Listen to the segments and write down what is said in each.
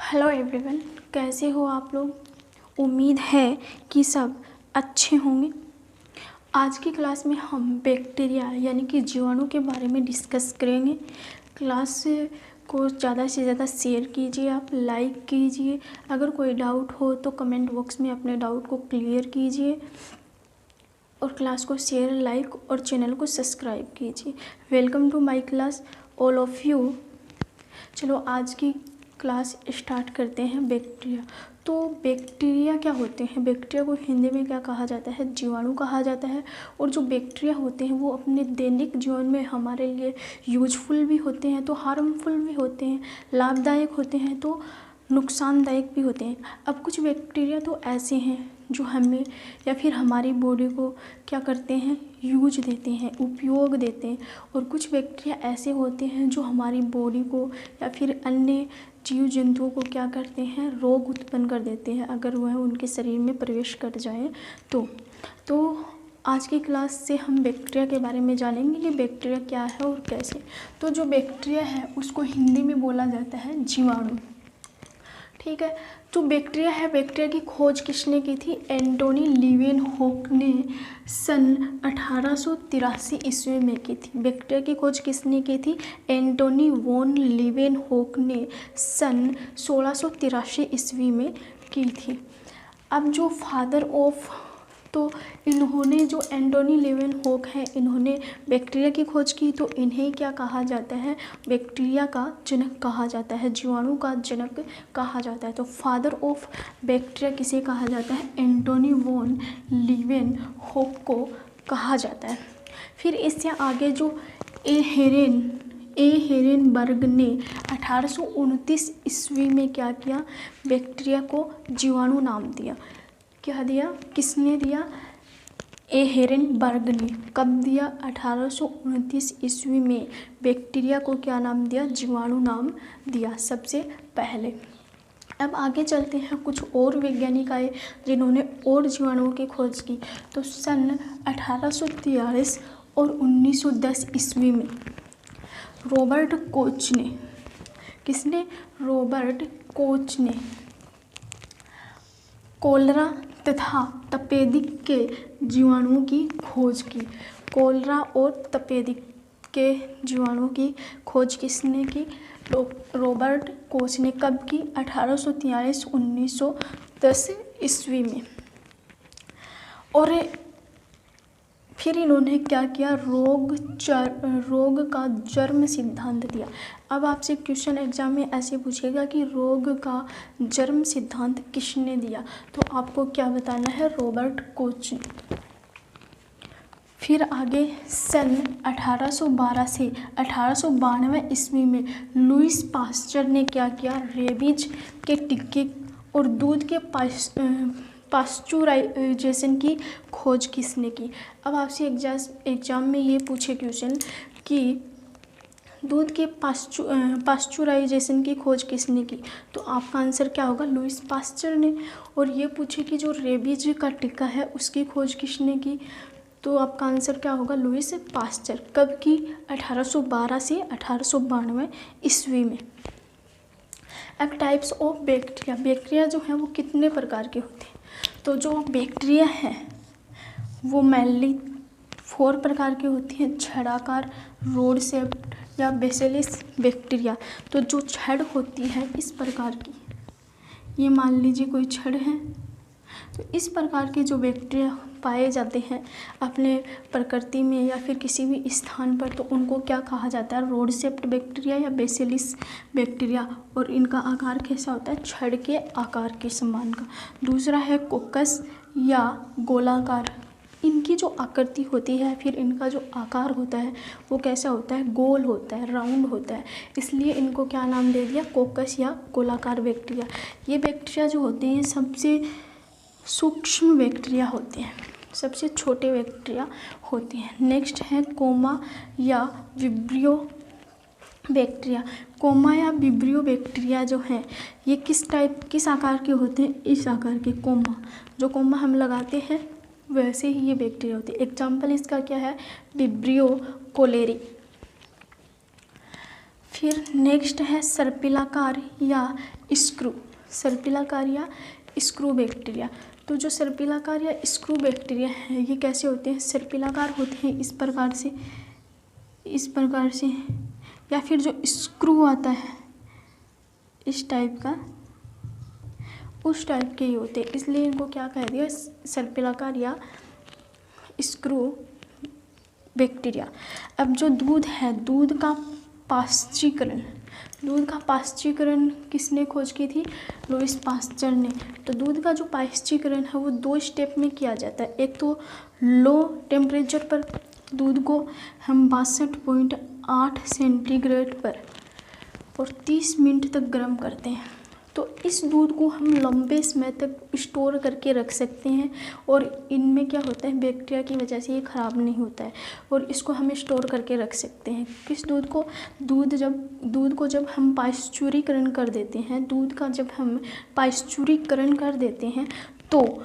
Hello everyone, कैसे हो आप लोग। उम्मीद है कि सब अच्छे होंगे। आज की क्लास में हम बैक्टीरिया यानी कि जीवाणु के बारे में डिस्कस करेंगे। क्लास को ज़्यादा से ज़्यादा शेयर कीजिए, आप लाइक कीजिए। अगर कोई डाउट हो तो कमेंट बॉक्स में अपने डाउट को क्लियर कीजिए और क्लास को शेयर, लाइक और चैनल को सब्सक्राइब कीजिए। Welcome to my class all of you. चलो आज की क्लास स्टार्ट करते हैं। बैक्टीरिया, तो बैक्टीरिया क्या होते हैं? बैक्टीरिया को हिंदी में क्या कहा जाता है? जीवाणु कहा जाता है। और जो बैक्टीरिया होते हैं वो अपने दैनिक जीवन में हमारे लिए यूजफुल भी होते हैं तो हार्मफुल भी होते हैं, लाभदायक होते हैं तो नुकसानदायक भी होते हैं। अब कुछ बैक्टीरिया तो ऐसे हैं जो हमें या फिर हमारी बॉडी को क्या करते हैं, यूज देते हैं, उपयोग देते हैं। और कुछ बैक्टीरिया ऐसे होते हैं जो हमारी बॉडी को या फिर अन्य जीव जंतुओं को क्या करते हैं, रोग उत्पन्न कर देते हैं अगर वह उनके शरीर में प्रवेश कर जाए तो आज की क्लास से हम बैक्टीरिया के बारे में जानेंगे कि बैक्टीरिया क्या है और कैसे। तो जो बैक्टीरिया है उसको हिंदी में बोला जाता है जीवाणु। ठीक है, तो बैक्टीरिया है, बैक्टीरिया की खोज किसने की थी? एंटोनी लीवेनहॉक ने सन 1883 ईस्वी में की थी। बैक्टीरिया की खोज किसने की थी? एंटोनी वॉन लीवेनहॉक ने सन 1683 ईस्वी में की थी। अब जो फादर ऑफ, तो इन्होंने जो एंटोनी लीवेनहॉक है, इन्होंने बैक्टीरिया की खोज की तो इन्हें क्या कहा जाता है? बैक्टीरिया का जनक कहा जाता है, जीवाणु का जनक कहा जाता है। तो फादर ऑफ बैक्टीरिया किसे कहा जाता है? एंटोनी वॉन लीवेनहॉक को कहा जाता है। फिर इससे आगे जो ए हेरेनबर्ग ने 1829 ईस्वी में क्या किया? बैक्टीरिया को जीवाणु नाम दिया। क्या दिया? किसने दिया? ए हेरेनबर्ग ने। कब दिया? 1829 ईस्वी में बैक्टीरिया को क्या नाम दिया? जीवाणु नाम दिया सबसे पहले। अब आगे चलते हैं, कुछ और वैज्ञानिक आए जिन्होंने और जीवाणुओं की खोज की। तो सन 1843 और 1910 ईस्वी में रॉबर्ट कोच ने, किसने? रॉबर्ट कोच ने कोलरा तथा तपेदिक के जीवाणुओं की खोज की। कोलरा और तपेदिक के जीवाणुओं की खोज किसने की? रॉबर्ट कोच ने। कब की? 1843 1910 ईस्वी में। और फिर इन्होंने क्या किया? रोग का जन्म सिद्धांत दिया। अब आपसे क्वेश्चन एग्जाम में ऐसे पूछेगा कि रोग का जन्म सिद्धांत किसने दिया, तो आपको क्या बताना है? रॉबर्ट कोच ने। फिर आगे सन 1812 से 1892 ईस्वी में लुईस पास्चर ने क्या किया? रेबीज के टीके और दूध के पास्चुराइजेशन की खोज किसने की? अब आपसे एग्जाम में ये पूछे क्वेश्चन कि दूध के पास्चुराइजेशन की खोज किसने की, तो आपका आंसर क्या होगा? लुईस पास्चर ने। और ये पूछे कि जो रेबीज का टीका है उसकी खोज किसने की, तो आपका आंसर क्या होगा? Lewis pasture. कब की? 1812 से 1892 ईस्वी में। अब टाइप्स ऑफ बैक्टीरिया, बैक्टीरिया जो है वो कितने प्रकार के होते हैं? तो जो बैक्टीरिया है वो मेनली 4 प्रकार के होती हैं। छड़ाकार, रोड शेप्ड या बेसिलस बैक्टीरिया। तो जो छड़ होती है इस प्रकार की, ये मान लीजिए कोई छड़ है, तो इस प्रकार के जो बैक्टीरिया पाए जाते हैं अपने प्रकृति में या फिर किसी भी स्थान पर, तो उनको क्या कहा जाता है? रोड शेप्ड बैक्टीरिया या बेसिलस बैक्टीरिया। और इनका आकार कैसा होता है? छड़ के आकार के समान का। दूसरा है कोकस या गोलाकार। इनकी जो आकृति होती है, फिर इनका जो आकार होता है वो कैसा होता है? गोल होता है, राउंड होता है, इसलिए इनको क्या नाम दे दिया? कोकस या गोलाकार बैक्टीरिया। ये बैक्टीरिया जो होते हैं सबसे सूक्ष्म बैक्टीरिया होते हैं, सबसे छोटे बैक्टीरिया होते हैं। नेक्स्ट है कोमा या विब्रियो बैक्टीरिया। कोमा या विब्रियो बैक्टीरिया जो हैं ये किस आकार के होते हैं? इस आकार के। कोमा, जो कोमा हम लगाते हैं वैसे ही ये बैक्टीरिया होती है। एग्जाम्पल इसका क्या है? Vibrio cholerae. फिर नेक्स्ट है सर्पिलाकार या स्क्रू, सर्पिलाकार या स्क्रू बैक्टीरिया। तो जो सर्पिलाकार या स्क्रू बैक्टीरिया है ये कैसे होते हैं, सर्पिलाकार होते हैं इस प्रकार से, या फिर जो स्क्रू आता है इस टाइप का, उस टाइप के ही होते हैं, इसलिए इनको क्या कह दिया, सर्पिलाकार या स्क्रू बैक्टीरिया। अब जो दूध है, दूध का पाश्चीकरण किसने खोज की थी, लुईस पाश्चर ने। तो दूध का जो पाश्चीकरण है वो 2 स्टेप में किया जाता है। एक तो लो टेम्परेचर पर दूध को हम 62.8 सेंटीग्रेड पर और 30 मिनट तक गर्म करते हैं। तो इस दूध को हम लंबे समय तक स्टोर करके रख सकते हैं और इनमें क्या होता है, बैक्टीरिया की वजह से ये ख़राब नहीं होता है और इसको हम स्टोर करके रख सकते हैं। किस दूध को, दूध को जब हम पाश्चुरीकरण कर देते हैं, दूध का जब हम पाश्चुरीकरण कर देते हैं तो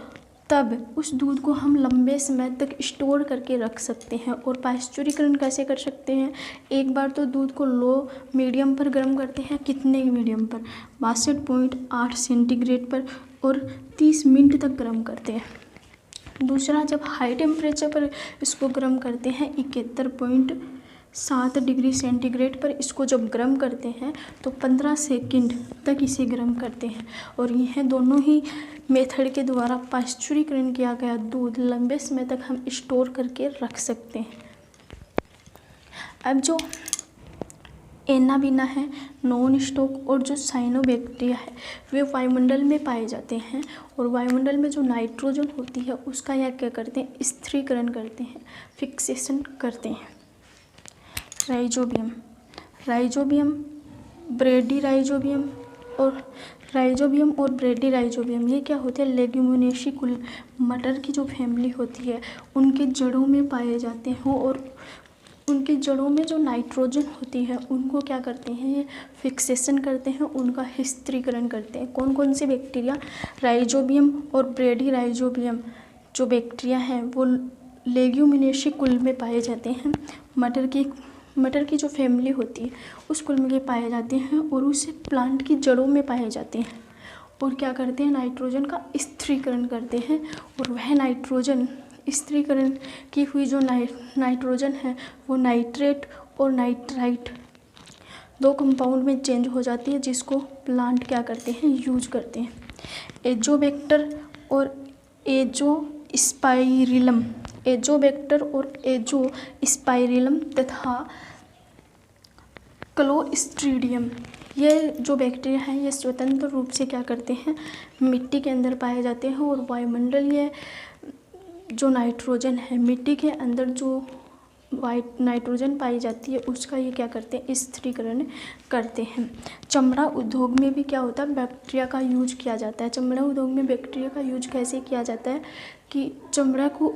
तब उस दूध को हम लंबे समय तक स्टोर करके रख सकते हैं। और पाश्चुरीकरण कैसे कर सकते हैं, एक बार तो दूध को लो मीडियम पर गर्म करते हैं, कितने मीडियम पर, 62.8 सेंटीग्रेड पर और 30 मिनट तक गर्म करते हैं। दूसरा जब हाई टेम्परेचर पर इसको गर्म करते हैं 71.7 डिग्री सेंटीग्रेड पर, इसको जब गर्म करते हैं तो 15 सेकंड तक इसे गर्म करते हैं। और यह दोनों ही मेथड के द्वारा पाश्चुरीकरण किया गया दूध लंबे समय तक हम स्टोर करके रख सकते हैं। अब जो एनाबीना है, नॉन स्टॉक और जो साइनोबैक्टीरिया है वे वायुमंडल में पाए जाते हैं और वायुमंडल में जो नाइट्रोजन होती है उसका यह क्या करते हैं, स्थिरीकरण करते हैं, फिक्सेशन करते हैं। राइजोबियम, राइजोबियम और ब्रेडी राइजोबियम ये क्या होते हैं, लेग्यूमिनेसी कुल, मटर की जो फैमिली होती है उनके जड़ों में पाए जाते हैं और उनकी जड़ों में जो नाइट्रोजन होती है उनको क्या करते हैं, ये फिक्सेशन करते हैं, उनका स्थिरीकरण करते हैं। कौन कौन से बैक्टीरिया, राइजोबियम और ब्रेडी राइजोबियम जो बैक्टीरिया हैं वो लेग्यूमिनेसी कुल में पाए जाते हैं, मटर की जो फैमिली होती है उस कुल में पाए जाते हैं और उसे प्लांट की जड़ों में पाए जाते हैं और क्या करते हैं, नाइट्रोजन का स्थिरीकरण करते हैं। और वह नाइट्रोजन स्थिरीकरण की हुई जो नाइट्रोजन है वो नाइट्रेट और नाइट्राइट 2 कंपाउंड में चेंज हो जाती है, जिसको प्लांट क्या करते हैं, यूज करते हैं। एजोबैक्टर और एजोस्पाइरिलम तथा क्लोस्ट्रीडियम ये जो बैक्टीरिया हैं ये स्वतंत्र रूप से क्या करते हैं, मिट्टी के अंदर पाए जाते हैं और वायुमंडल ये जो नाइट्रोजन है, मिट्टी के अंदर जो वाइट नाइट्रोजन पाई जाती है उसका ये क्या करते हैं, स्थिरीकरण करते हैं। चमड़ा उद्योग में भी क्या होता है, बैक्टीरिया का यूज किया जाता है। चमड़ा उद्योग में बैक्टीरिया का यूज कैसे किया जाता है कि चमड़े को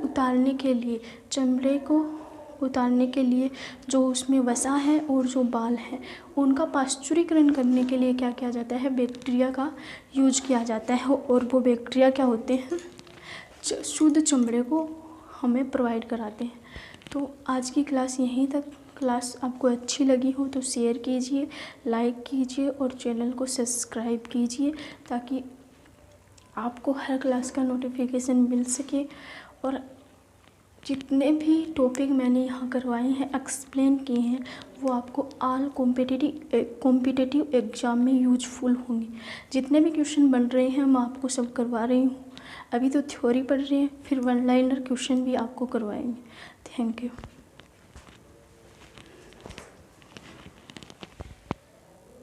उतारने के लिए जो उसमें वसा है और जो बाल है उनका पाश्चुरीकरण करने के लिए क्या किया जाता है, बैक्टीरिया का यूज किया जाता है। और वो बैक्टीरिया क्या होते हैं, शुद्ध चमड़े को हमें प्रोवाइड कराते हैं। तो आज की क्लास यहीं तक। क्लास आपको अच्छी लगी हो तो शेयर कीजिए, लाइक कीजिए और चैनल को सब्सक्राइब कीजिए ताकि आपको हर क्लास का नोटिफिकेशन मिल सके। और जितने भी टॉपिक मैंने यहाँ करवाए हैं, एक्सप्लेन किए हैं, वो आपको ऑल कॉम्पिटिटिव एग्ज़ाम में यूजफुल होंगे। जितने भी क्वेश्चन बन रहे हैं मैं आपको सब करवा रही हूँ। अभी तो थ्योरी पढ़ रहे हैं, फिर 1 लाइनर क्वेश्चन भी आपको करवाएंगे। Thank you.